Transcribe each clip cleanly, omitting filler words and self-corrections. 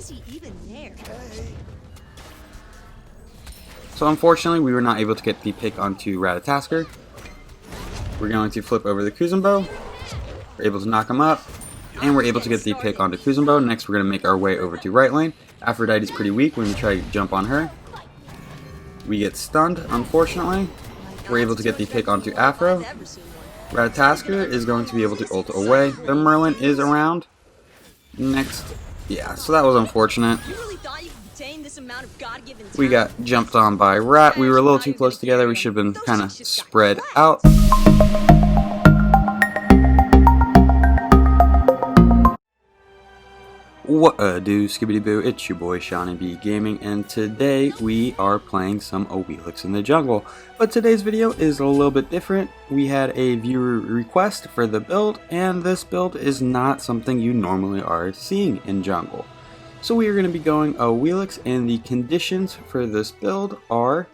is he even there? So unfortunately, we were not able to get the pick onto Ratatasker. We're going to flip over the Kuzenbo. We're able to knock him up. And we're able to get the pick onto Kuzenbo. Next, we're going to make our way over to right lane. Aphrodite's pretty weak when we try to jump on her. We get stunned, unfortunately. We're able to get the pick onto Afro. Ratatasker is going to be able to ult away. The Merlin is around. Next, yeah, so that was unfortunate. We got jumped on by Rat. We were a little too close together. We should have been kind of spread out. What do, skibbity boo, it's your boy Seanyb Gaming, and today we are playing some Awilix in the jungle. But today's video is a little bit different. We had a viewer request for the build, and this build is not something you normally are seeing in jungle. So we are going to be going Awilix, and the conditions for this build are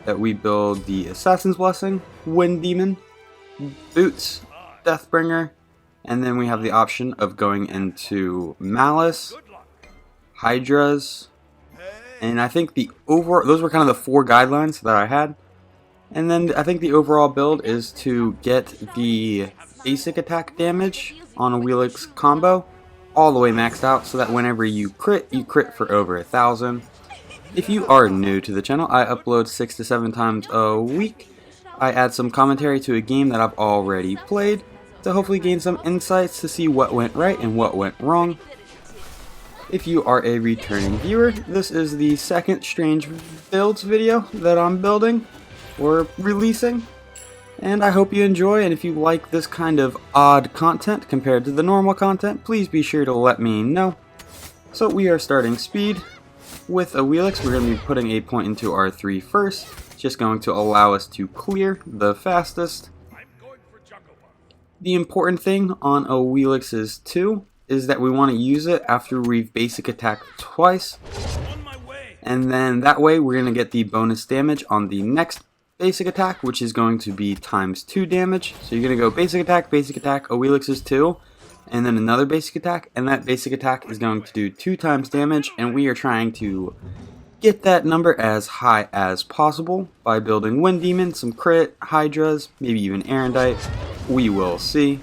that we build the Assassin's Blessing, Wind Demon, Boots, Deathbringer, and then we have the option of going into Malice, Hydras, and I think the those were kind of the 4 guidelines that I had. And then I think the overall build is to get the basic attack damage on Awilix combo all the way maxed out, so that whenever you crit for over 1,000. If you are new to the channel, I upload 6 to 7 times a week. I add some commentary to a game that I've already played, to hopefully gain some insights to see what went right and what went wrong. If you are a returning viewer, this is the second Strange Builds video that I'm building or releasing, and I hope you enjoy. And if you like this kind of odd content compared to the normal content, please be sure to let me know. So we are starting speed with Awilix. We're going to be putting a point into R3 first, just going to allow us to clear the fastest. The important thing on Awilix's 2 is that we want to use it after we've basic attacked twice. And then that way we're going to get the bonus damage on the next basic attack, which is going to be ×2 damage. So you're going to go basic attack, Awilix's 2, and then another basic attack. And that basic attack is going to do 2 times damage, and we are trying to get that number as high as possible by building Wind Demon, some crit, Hydras, maybe even Arondight. We will see.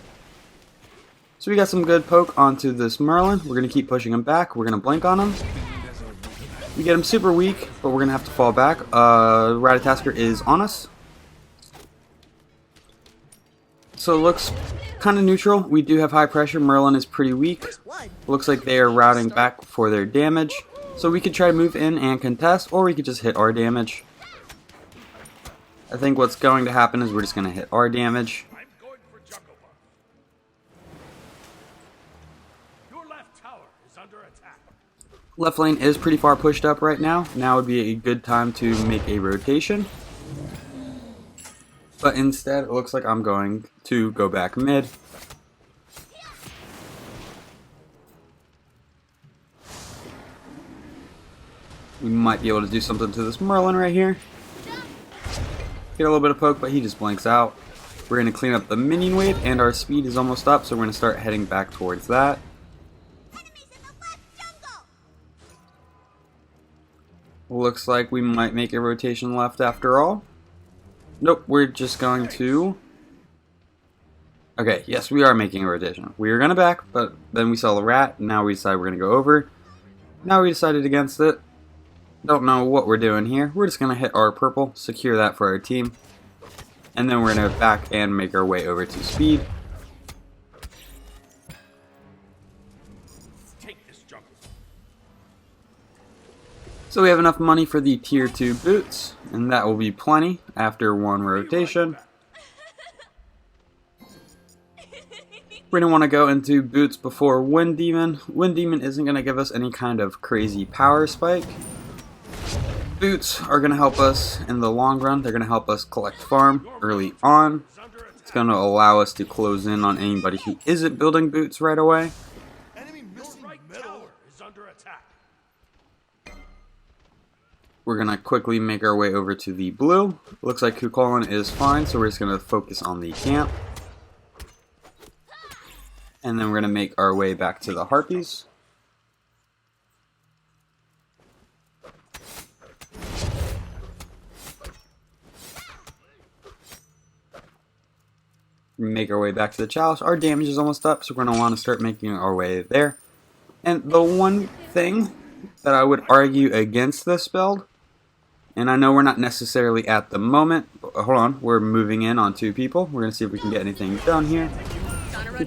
So we got some good poke onto this Merlin. We're going to keep pushing him back. We're going to blink on him. We get him super weak, but we're going to have to fall back. Ratatasker is on us. So it looks kind of neutral. We do have high pressure. Merlin is pretty weak. Looks like they are routing back for their damage. So we could try to move in and contest, or we could just hit our damage. I think what's going to happen is we're just going to hit our damage. Left lane is pretty far pushed up right now. Now would be a good time to make a rotation. But instead, it looks like I'm going to go back mid. We might be able to do something to this Merlin right here. Get a little bit of poke, but he just blinks out. We're going to clean up the minion wave, and our speed is almost up, so we're going to start heading back towards that. Looks like we might make a rotation left after all. Nope, we're just going to... Okay, yes, we are making a rotation. We were going to back, but then we saw the rat, and now we decided we're going to go over. Now we decided against it. Don't know what we're doing here. We're just going to hit our purple, secure that for our team, and then we're going to back and make our way over to speed. So we have enough money for the tier 2 boots, and that will be plenty after one rotation. We're going to want to go into boots before Wind Demon. Wind Demon isn't going to give us any kind of crazy power spike. Boots are going to help us in the long run. They're going to help us collect farm early on. It's going to allow us to close in on anybody who isn't building boots right away. We're going to quickly make our way over to the blue. Looks like Kukulkan is fine, so we're just going to focus on the camp. And then we're going to make our way back to the Harpies. make our way back to the chalice. Our damage is almost up, so we're going to want to start making our way there. And the one thing that I would argue against this build, and I know we're not necessarily at the moment, but hold on, we're moving in on 2 people. We're going to see if we can get anything done here.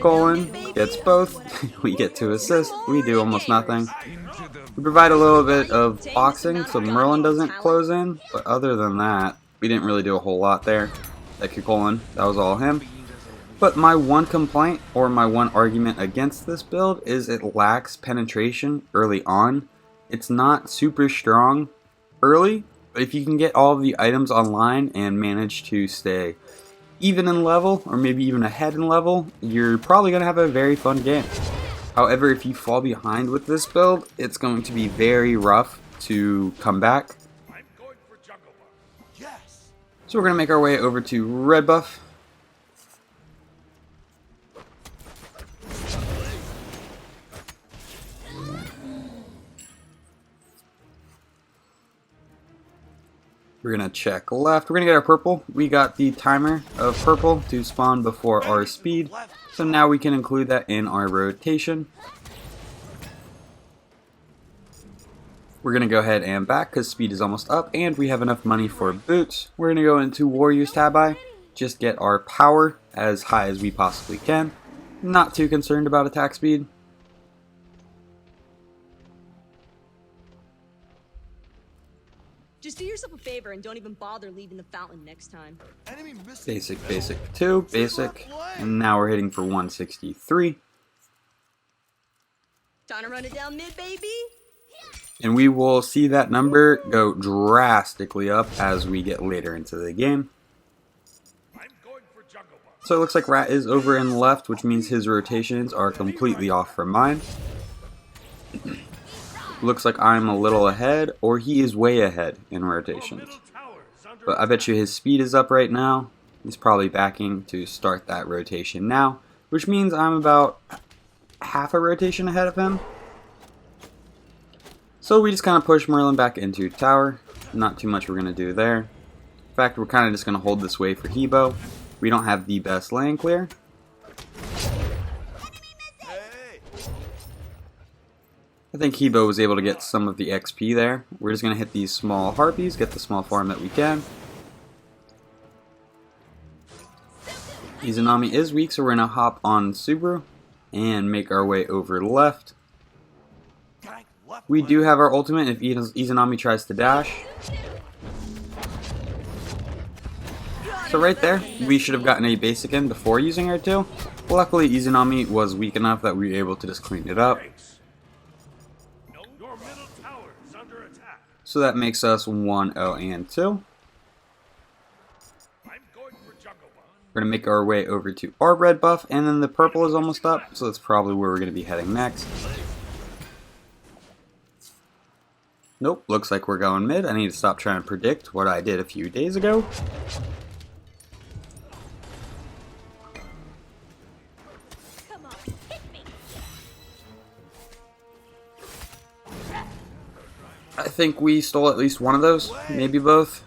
Colin gets both. We get 2 assists. We do almost nothing. We provide a little bit of boxing so Merlin doesn't close in, but other than that, we didn't really do a whole lot there. That Colin, that was all him. But my one complaint, or my one argument against this build, is it lacks penetration early on. It's not super strong early, but if you can get all of the items online and manage to stay even in level, or maybe even ahead in level, you're probably going to have a very fun game. However, if you fall behind with this build, it's going to be very rough to come back. So we're going to make our way over to red buff. We're going to check left. We're going to get our purple. We got the timer of purple to spawn before our speed. So now we can include that in our rotation. We're going to go ahead and back because speed is almost up and we have enough money for boots. We're going to go into Warriors Tabi. Just get our power as high as we possibly can. Not too concerned about attack speed. Just do yourself a favor and don't even bother leaving the fountain next time. Basic, basic 2, basic, and now we're hitting for 163. Trying to run it down mid, baby? And we will see that number go drastically up as we get later into the game. So it looks like Rat is over in left, which means his rotations are completely off from mine. Looks like I'm a little ahead, or he is way ahead in rotations. But I bet you his speed is up right now. He's probably backing to start that rotation now, which means I'm about half a rotation ahead of him. So we just kind of push Merlin back into tower. Not too much we're going to do there. In fact, we're kind of just going to hold this way for Hebo. We don't have the best lane clear. I think Hebo was able to get some of the XP there. We're just going to hit these small harpies, get the small farm that we can. Izanami is weak, so we're going to hop on Subaru and make our way over left. We do have our ultimate if Izanami tries to dash. So right there, we should have gotten a basic in before using our 2. Luckily, Izanami was weak enough that we were able to just clean it up. So that makes us 1-0 and 2. We're going to make our way over to our red buff, and then the purple is almost up, so that's probably where we're going to be heading next. Nope, looks like we're going mid. I need to stop trying to predict what I did a few days ago. I think we stole at least one of those, maybe both.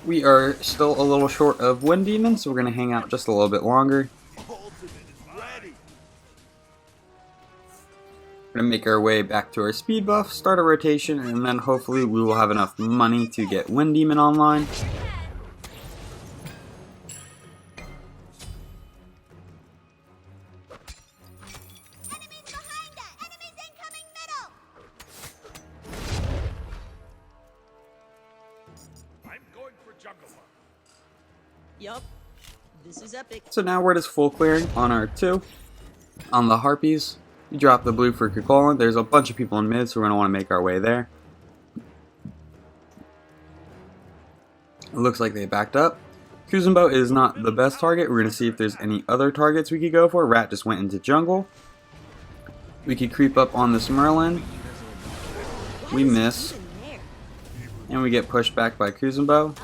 We are still a little short of Wind Demon, so we're going to hang out just a little bit longer. We're going to make our way back to our speed buff, start a rotation, and then hopefully we will have enough money to get Wind Demon online. Yup, this is epic. So now we're just full clearing on our 2. On the Harpies, you drop the blue for Kukolan. There's a bunch of people in mid, so we're going to want to make our way there. It looks like they backed up. Kuzenbo is not the best target. We're going to see if there's any other targets we could go for. Rat just went into jungle. We could creep up on this Merlin. We miss. And we get pushed back by Kuzenbo.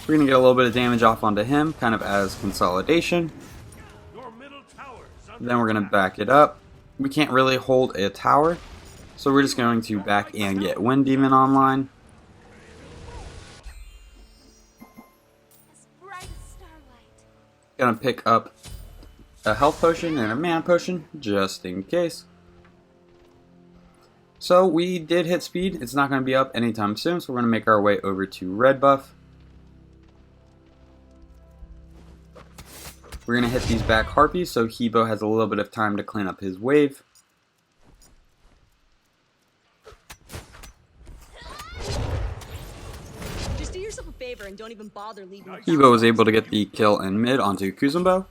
We're going to get a little bit of damage off onto him, kind of as consolidation. Then we're going to back it up. We can't really hold a tower, So we're just going to back and get Wind Demon online. Gonna pick up a health potion and a mana potion just in case. So we did hit speed. It's not going to be up anytime soon, so we're going to make our way over to red buff. We're going to hit these back harpies so Hebo has a little bit of time to clean up his wave. Just do yourself a favor and don't even bother leaving. Hebo was able to get the kill in mid onto Kuzumbo.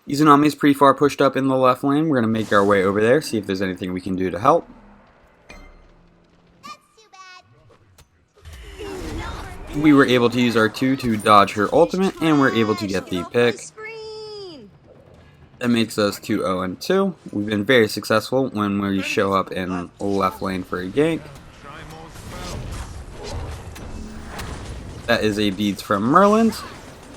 Izanami's pretty far pushed up in the left lane. We're going to make our way over there, see if there's anything we can do to help. We were able to use our 2 to dodge her ultimate, and we're able to get the pick. That makes us 2-0-2. We've been very successful when we show up in left lane for a gank. That is a beads from Merlin's.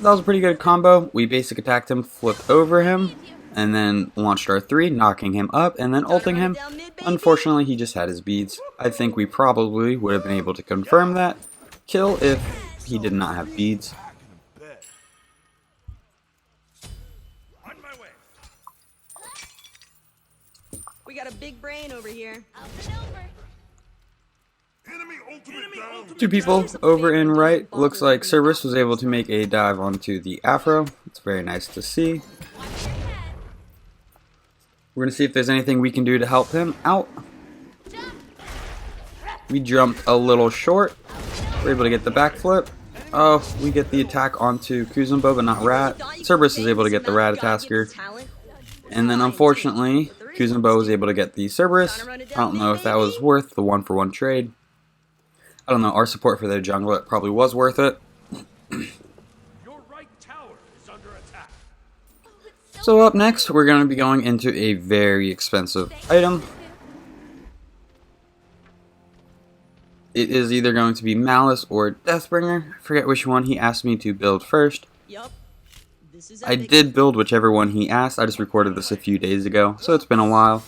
That was a pretty good combo. We basic attacked him, flipped over him, and then launched our 3, knocking him up, and then ulting him. Unfortunately, he just had his beads. I think we probably would have been able to confirm that kill if he did not have beads. We got a big brain over here. 2 people over in right. Looks like Cerberus was able to make a dive onto the Afro. It's very nice to see. We're going to see if there's anything we can do to help him out. We jumped a little short. We're able to get the backflip. Oh, we get the attack onto Kuzumbo, but not Rat. Cerberus is able to get the Ratatasker. And then unfortunately, Kuzumbo was able to get the Cerberus. I don't know if that was worth the 1-for-1 trade. I don't know, our support for their jungle, it probably was worth it. So up next, we're going to be going into a very expensive item. It is either going to be Malice or Deathbringer. I forget which one he asked me to build first. I did build whichever one he asked. I just recorded this a few days ago, so it's been a while.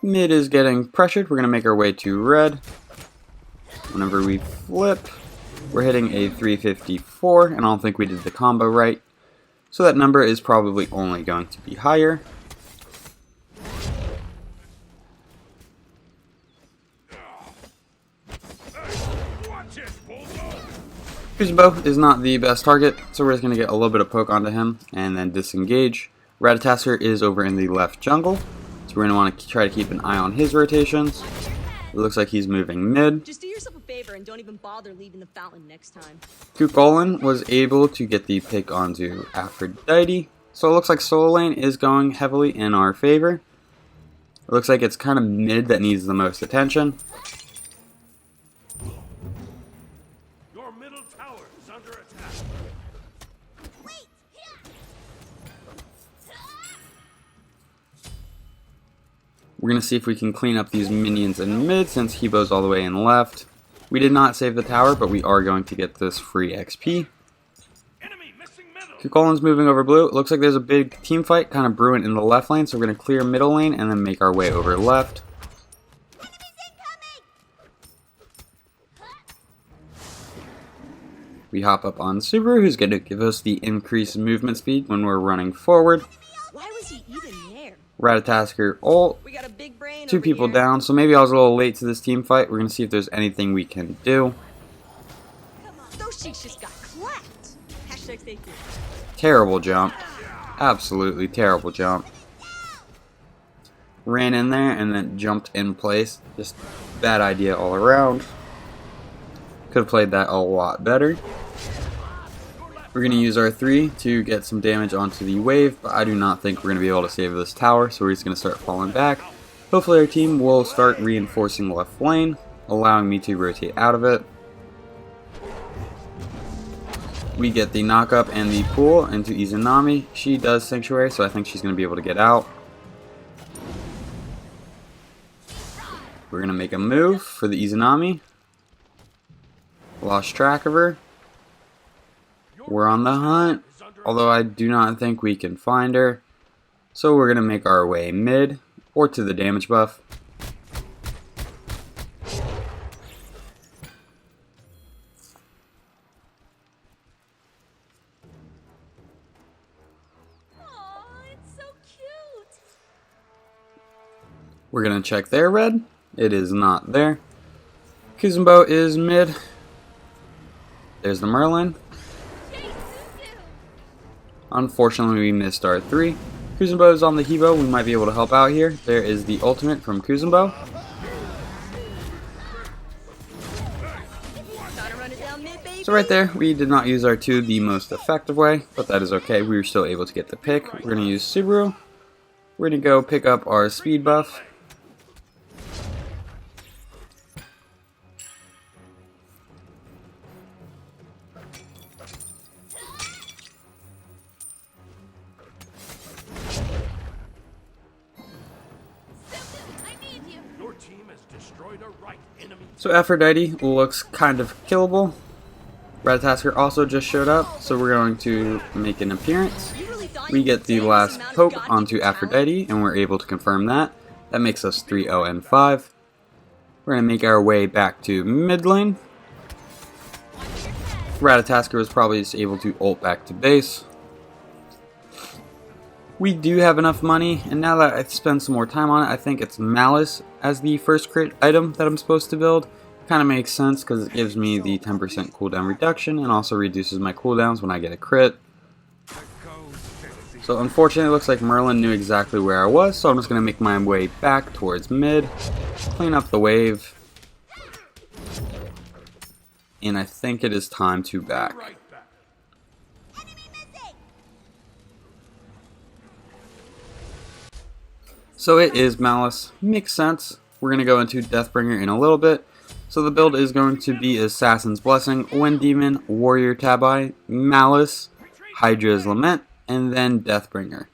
Mid is getting pressured. We're going to make our way to red. Whenever we flip, we're hitting a 354, and I don't think we did the combo right. So that number is probably only going to be higher. Kuzumbo is not the best target, so we're just going to get a little bit of poke onto him and then disengage. Ratatasker is over in the left jungle. We're going to want to try to keep an eye on his rotations. It looks like he's moving mid. Just do yourself a favor and don't even bother leaving the fountain next time. Kukulin was able to get the pick onto Aphrodite. So it looks like solo lane is going heavily in our favor. It looks like it's kind of mid that needs the most attention. Your middle tower is under attack. We're going to see if we can clean up these minions in mid since Hebo's all the way in left. We did not save the tower, but we are going to get this free XP. Kukulin's moving over blue. It looks like there's a big team fight kind of brewing in the left lane, so we're going to clear middle lane and then make our way over left. We hop up on Subaru, who's going to give us the increased movement speed when we're running forward. Why was he even there? Ratatasker ult. 2 people down, so maybe I was a little late to this team fight. We're going to see if there's anything we can do. Those chicks just got clapped. Hashtag safety. Terrible jump. Absolutely terrible jump. Ran in there and then jumped in place. Just bad idea all around. Could have played that a lot better. We're going to use our 3 to get some damage onto the wave, but I do not think we're going to be able to save this tower, so we're just going to start falling back. Hopefully our team will start reinforcing left lane, allowing me to rotate out of it. We get the knockup and the pull into Izanami. She does Sanctuary, so I think she's going to be able to get out. We're going to make a move for the Izanami. Lost track of her. We're on the hunt. although I do not think we can find her. So we're going to make our way mid, or to the damage buff. We're going to check their red. It is not there. Kuzenbo is mid. There's the Merlin. Unfortunately, we missed our 3. Kuzenbo is on the Hebo. We might be able to help out here. There is the ultimate from Kuzenbo. So right there, we did not use our 2 the most effective way, but that is okay. We were still able to get the pick. We're going to use Subaru. We're going to go pick up our speed buff. So Aphrodite looks kind of killable. Ratatasker also just showed up, so we're going to make an appearance. We get the last poke onto Aphrodite, and we're able to confirm that. That makes us 3-0 and 5. We're going to make our way back to mid lane. Ratatasker was probably just able to ult back to base. We do have enough money, and now that I've spent some more time on it, I think it's Malice as the first crit item that I'm supposed to build. Kind of makes sense because it gives me the 10% cooldown reduction and also reduces my cooldowns when I get a crit. So unfortunately it looks like Merlin knew exactly where I was, so I'm just going to make my way back towards mid, clean up the wave, and I think it is time to back. So it is Malice. Makes sense. We're going to go into Deathbringer in a little bit. So the build is going to be Assassin's Blessing, Wind Demon, Warrior Tabi, Malice, Hydra's Lament, and then Deathbringer.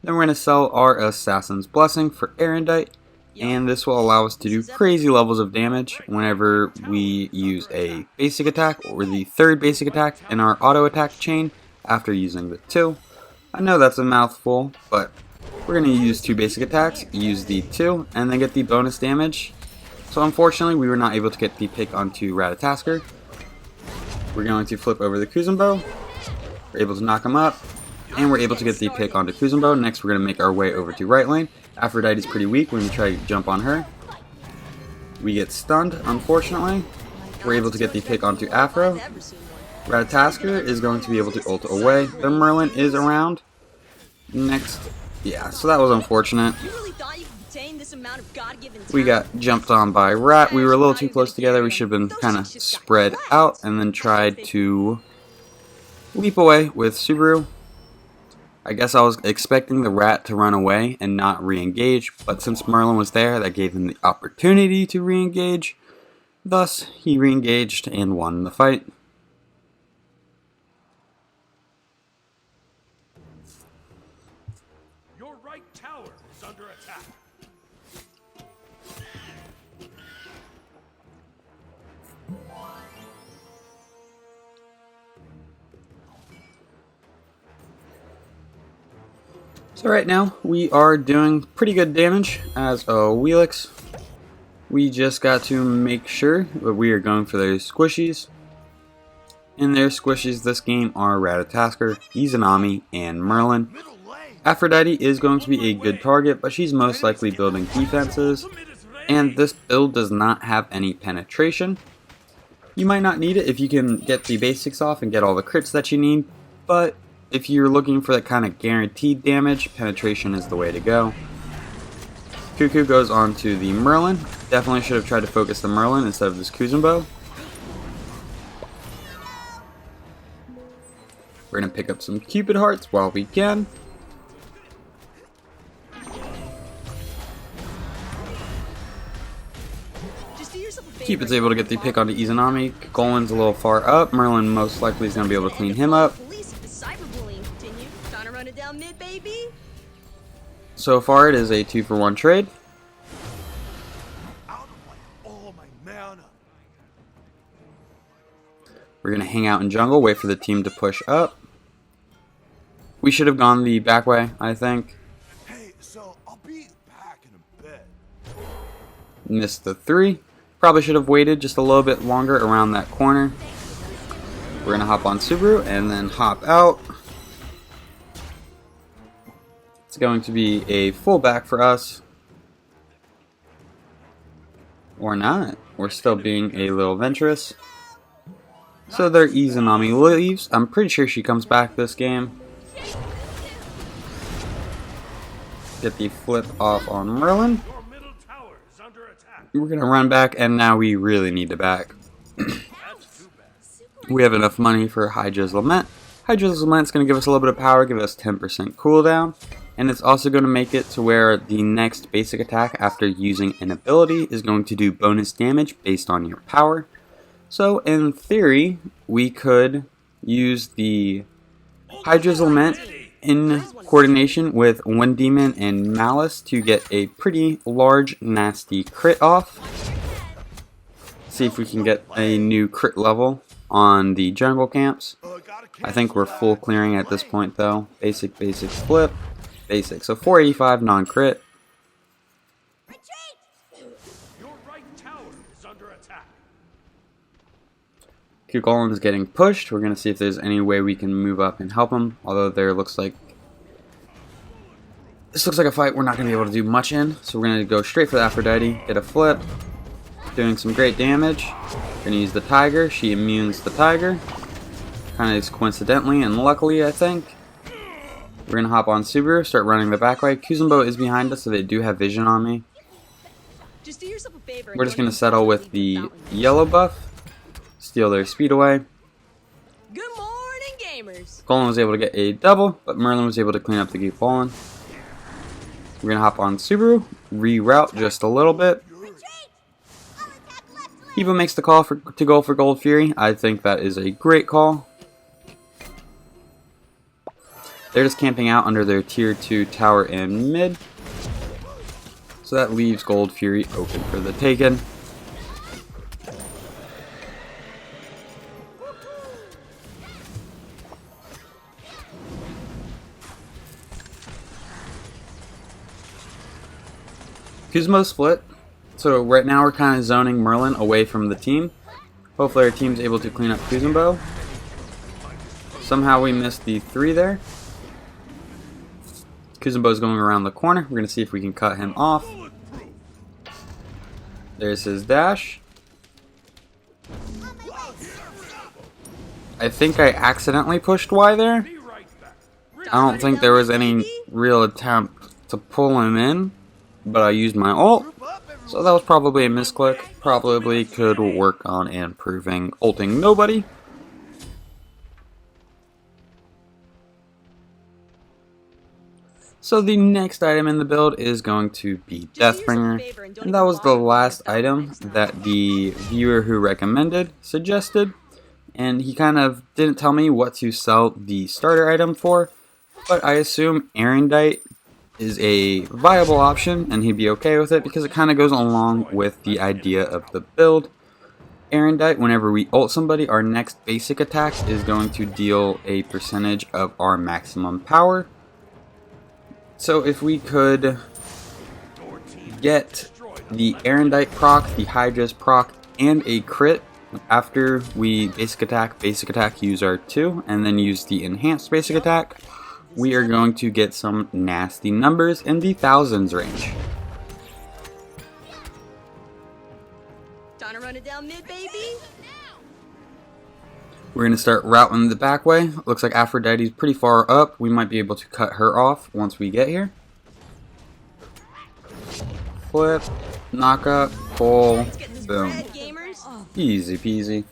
Then we're going to sell our Assassin's Blessing for Arondight, and this will allow us to do crazy levels of damage whenever we use a basic attack or the 3rd basic attack in our auto attack chain after using the 2. I know that's a mouthful, but we're going to use 2 basic attacks, use the 2, and then get the bonus damage. So unfortunately, we were not able to get the pick onto Ratatasker. We're going to flip over the Kuzenbo. We're able to knock him up, and we're able to get the pick onto Kuzenbo. Next, we're going to make our way over to right lane. Aphrodite's pretty weak when we try to jump on her. We get stunned, unfortunately. We're able to get the pick onto Afro. Ratatasker is going to be able to ult away. The Merlin is around. Next, yeah, so that was unfortunate. We got jumped on by Rat. We were a little too close together. We should have been kind of spread out and then tried to leap away with Subaru. I guess I was expecting the Rat to run away and not re-engage, but since Merlin was there, that gave him the opportunity to re-engage. Thus, he re-engaged and won the fight. Your right tower is under attack. So right now, we are doing pretty good damage as Awilix. We just got to make sure that we are going for those squishies. And their squishies this game are Ratatasker, Seanyb, and Merlin. Aphrodite is going to be a good target, but she's most likely building defenses. And this build does not have any penetration. You might not need it if you can get the basics off and get all the crits that you need, but if you're looking for that kind of guaranteed damage, penetration is the way to go. Cuckoo goes on to the Merlin. Definitely should have tried to focus the Merlin instead of this Kuzenbo. We're going to pick up some Cupid hearts while we can. Cupid's able to get the pick onto Seanyb. Golan's a little far up. Merlin most likely is going to be able to clean him up. So far it is a 2-for-1 trade. We're going to hang out in jungle, wait for the team to push up. We should have gone the back way, I think. Hey, so I'll be back in a bit. Missed the 3. Probably should have waited just a little bit longer around that corner. We're going to hop on Subaru and then hop out. It's going to be a fullback for us. Or not. We're still being a little venturous. So their Izanami leaves. I'm pretty sure she comes back this game. Get the flip off on Merlin. Your middle tower is under attack. We're going to run back, and now we really need to back. That's too bad. We have enough money for Hydra's Lament. Hydra's Lament is going to give us a little bit of power, give us 10% cooldown. And it's also going to make it to where the next basic attack after using an ability is going to do bonus damage based on your power. So in theory, we could use the Hydra's Lament in coordination with Wind Demon and Malice to get a pretty large, nasty crit off. See if we can get a new crit level on the jungle camps. I think we're full clearing at this point though. Basic, flip. Basic. So 485 non-crit. Your right tower is under attack. Q Golem is getting pushed. We're going to see if there's any way we can move up and help him. Although this looks like a fight we're not going to be able to do much in. So we're going to go straight for the Aphrodite. Get a flip. Doing some great damage. We're going to use the Tiger. She immunes the Tiger. Kind of coincidentally and luckily, I think. We're going to hop on Subaru, start running the back way. Kuzumbo is behind us, so they do have vision on me. Just do yourself a favor. We're just going to settle with the yellow buff. Steal their speed away. Good morning, gamers. Golem was able to get a double, but Merlin was able to clean up the Geek Fallen. We're going to hop on Subaru, reroute just a little bit. Eva makes the call to go for Gold Fury. I think that is a great call. They're just camping out under their tier 2 tower in mid. So that leaves Gold Fury open for the taken. Kuzumo split. So right now we're kind of zoning Merlin away from the team. Hopefully our team's able to clean up Kuzumbo. Somehow we missed the 3 there. Kuzumbo's going around the corner. We're going to see if we can cut him off. There's his dash. I think I accidentally pushed Y there. Be right back. I don't think there was any real attempt to pull him in, but I used my ult. So that was probably a misclick. Probably could work on improving ulting nobody. So the next item in the build is going to be Deathbringer, and that was the last item that the viewer who recommended suggested, and he kind of didn't tell me what to sell the starter item for, but I assume Arondight is a viable option and he'd be okay with it because it kind of goes along with the idea of the build. Arondight, whenever we ult somebody, our next basic attack is going to deal a percentage of our maximum power. So if we could get the Arondight proc, the Hydra's proc, and a crit after we basic attack, use our 2, and then use the enhanced basic attack, we are going to get some nasty numbers in the thousands range. Time to run it down mid, baby. We're going to start routing the back way. Looks like Aphrodite's pretty far up. We might be able to cut her off once we get here. Flip, knock up, pull, boom. Easy peasy.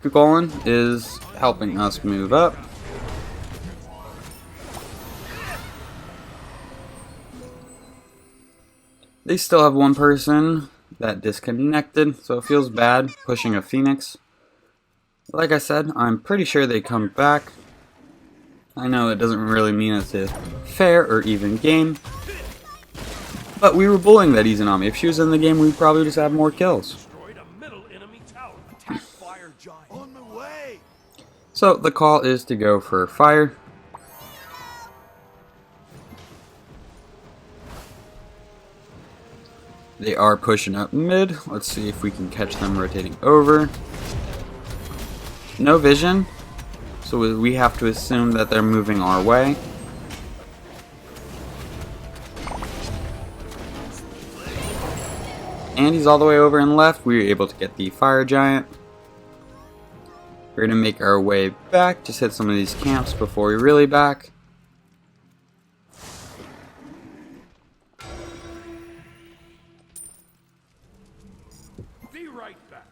Kukulin is helping us move up. They still have one person that disconnected, so it feels bad pushing a Phoenix. Like I said, I'm pretty sure they come back. I know that doesn't really mean it's a fair or even game, but we were bullying that Izanami. If she was in the game, we'd probably just have more kills. Destroyed a middle enemy tower. Attack fire giant. On the way. So the call is to go for fire. They are pushing up mid. Let's see if we can catch them rotating over. No vision, so we have to assume that they're moving our way. And he's all the way over and left. We were able to get the fire giant. We're going to make our way back, just hit some of these camps before we really back. Be right back.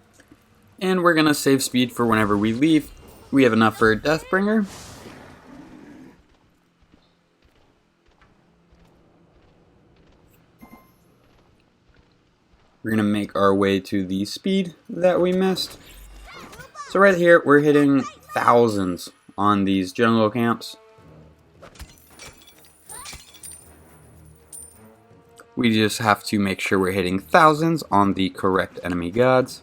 And we're going to save speed for whenever we leave. We have enough for Deathbringer. We're going to make our way to the speed that we missed. So right here, we're hitting thousands on these jungle camps. We just have to make sure we're hitting thousands on the correct enemy gods.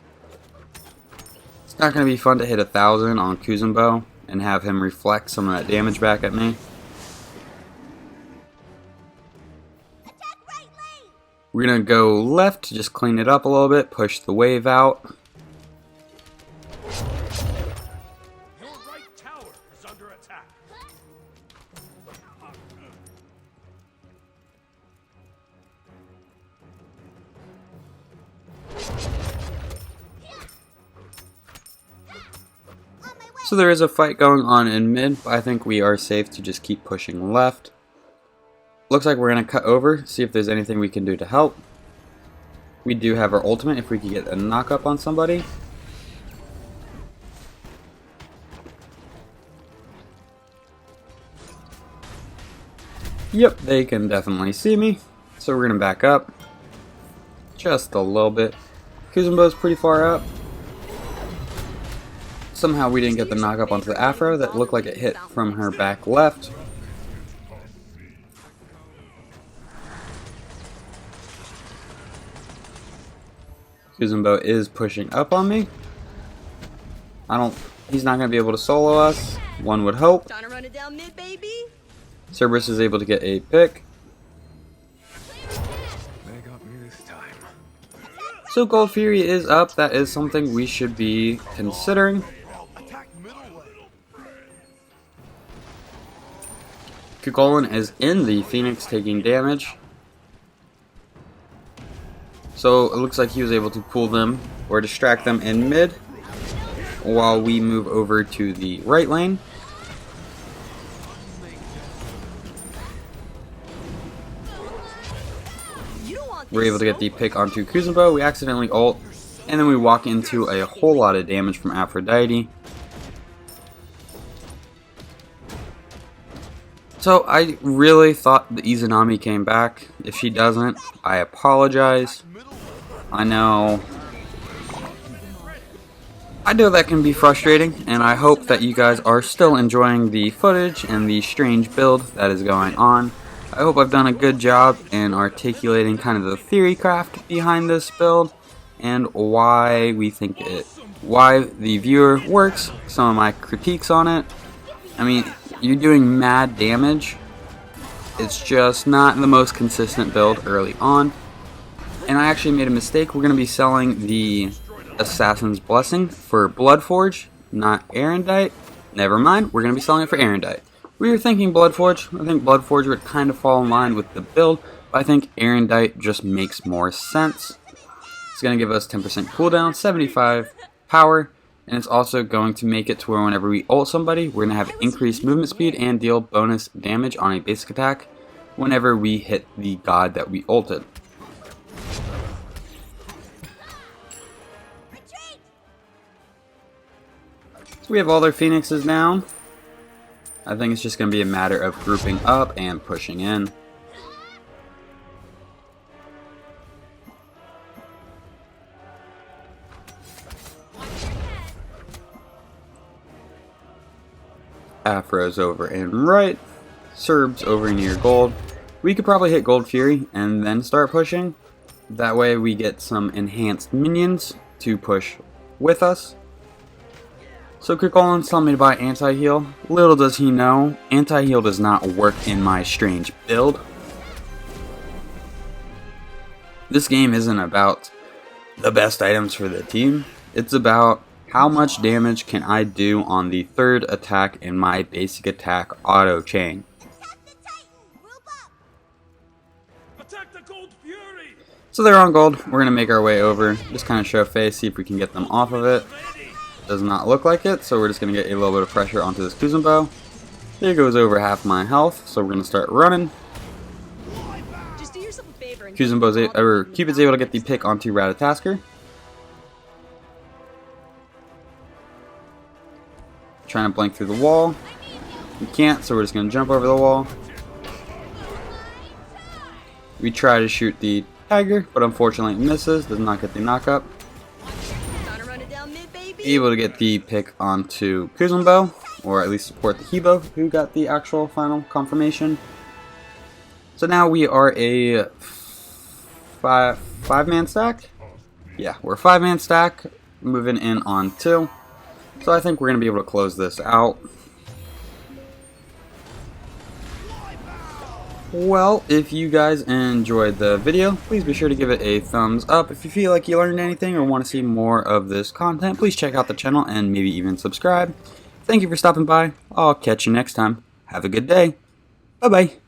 It's not going to be fun to hit 1,000 on Kuzumbo and have him reflect some of that damage back at me. We're going to go left to just clean it up a little bit, push the wave out. Your right tower is under attack. So there is a fight going on in mid, but I think we are safe to just keep pushing left. Looks like we're going to cut over, see if there's anything we can do to help. We do have our ultimate if we could get a knock up on somebody. Yep, they can definitely see me. So we're going to back up. Just a little bit. Kuzumbo's pretty far up. Somehow we didn't get the knock up onto the Afro. That looked like it hit from her back left. Kuzumbo is pushing up on me. He's not going to be able to solo us, one would hope. Trying to run it down mid, baby. Cerberus is able to get a pick. They got me this time. So Gold Fury is up. That is something we should be considering. Kukulin is in the Phoenix taking damage. So it looks like he was able to pull them or distract them in mid while we move over to the right lane. We're able to get the pick onto Kuzumbo. We accidentally ult, and then we walk into a whole lot of damage from Aphrodite. So I really thought the Izanami came back. If she doesn't, I apologize. I know that can be frustrating, and I hope that you guys are still enjoying the footage and the strange build that is going on. I hope I've done a good job in articulating kind of the theory craft behind this build and why the viewer works, some of my critiques on it. I mean, you're doing mad damage. It's just not the most consistent build early on. And I actually made a mistake. We're going to be selling the Assassin's Blessing for Bloodforge, not Arondight. Never mind, we're going to be selling it for Arondight. We were thinking Bloodforge. I think Bloodforge would kind of fall in line with the build, but I think Arondight just makes more sense. It's going to give us 10% cooldown, 75 power, and it's also going to make it to where whenever we ult somebody, we're going to have increased movement speed and deal bonus damage on a basic attack whenever we hit the god that we ulted. So we have all their phoenixes down. I think it's just going to be a matter of grouping up and pushing in. Afro's over and right. Serb's over near gold. We could probably hit Gold Fury and then start pushing. That way we get some enhanced minions to push with us. So Kukulin's telling me to buy anti-heal. Little does he know, anti-heal does not work in my strange build. This game isn't about the best items for the team. It's about how much damage can I do on the third attack in my basic attack auto chain. Attack the Gold Fury! So they're on gold. We're going to make our way over. Just kind of show face, see if we can get them off of it. Does not look like it, so we're just going to get a little bit of pressure onto this Kuzumbo. There goes over half my health, so we're going to start running. Just do yourself a favor and Cupid's able to get the pick onto Ratatasker. Trying to blink through the wall. We can't, so we're just going to jump over the wall. We try to shoot the tiger, but unfortunately it misses. Does not get the knockup. Able to get the pick onto Kuzumbo, or at least support the Hebo, who got the actual final confirmation. So now we are a five-man stack. Yeah, we're a 5-man stack, moving in on 2. So I think we're going to be able to close this out. Well, if you guys enjoyed the video, please be sure to give it a thumbs up. If you feel like you learned anything or want to see more of this content, please check out the channel and maybe even subscribe. Thank you for stopping by. I'll catch you next time. Have a good day. Bye-bye.